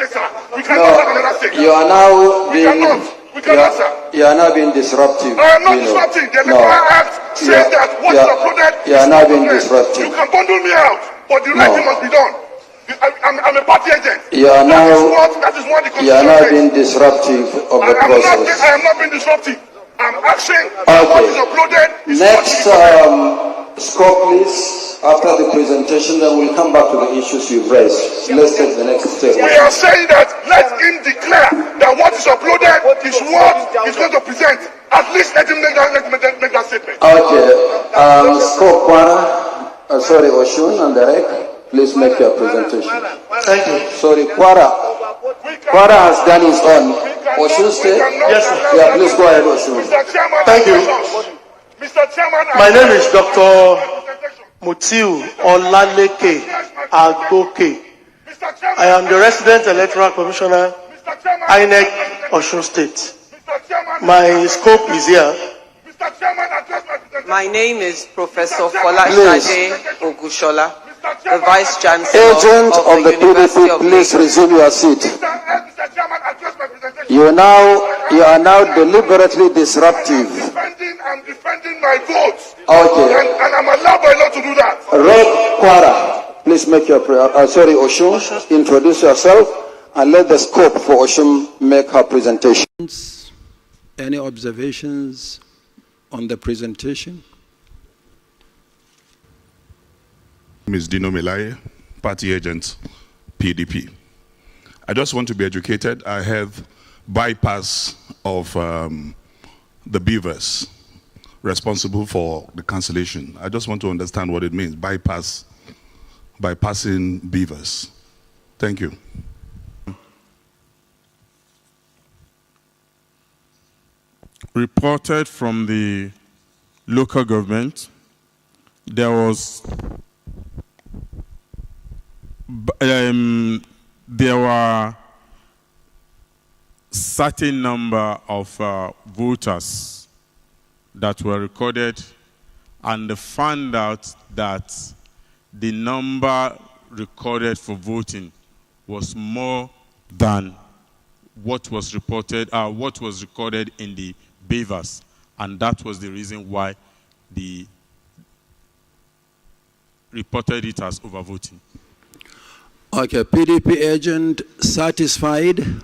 state, sir. We cannot have another state. You are now being... We cannot, sir. You are now being disruptive. I am not disrupting. The Electoral Act says that what is uploaded you are now being disruptive. You can bundle me out, but the right thing must be done. I'm a party agent. You are now, that is what the you are now being disruptive of the process. I am not being disruptive. I'm asking what is uploaded is next scope, please. After the presentation, then we'll come back to the issues you've raised. Let's take the next step. We are saying that let him declare that what is uploaded is what he's going to present. At least let him make that statement. Okay. Scope Kwara, sorry, Oshun and Derek, please make your presentation. Thank you. Sorry, Kwara has done his own. Oshun stay? Yes, sir. Yeah, please go ahead, Oshun. Thank you. Mr. Chairman, my name is Dr. Mutiu Olaleke Agoke. I am the resident electoral commissioner, INEC, Osun State. My scope is here. My name is Professor Folashade Ogushola, the Vice Chancellor Agent of the PDP, please resume your seat. You are now deliberately disruptive. I'm defending my votes. Okay. And I'm allowed by law to do that. Rep Kwara, please make your prayer. Sorry, Oshun, introduce yourself and let the scope for Oshun make her presentation. Any observations on the presentation? My name is Dino Melaye, party agent, PDP. I just want to be educated. I have bypass of the beavers responsible for the cancellation. I just want to understand what it means, bypassing beavers. Thank you. Reported from the local government, there was there were certain number of voters that were recorded, and they found out that the number recorded for voting was more than what was reported, what was recorded in the beavers, and that was the reason why they reported it as overvoting. Okay, PDP agent satisfied?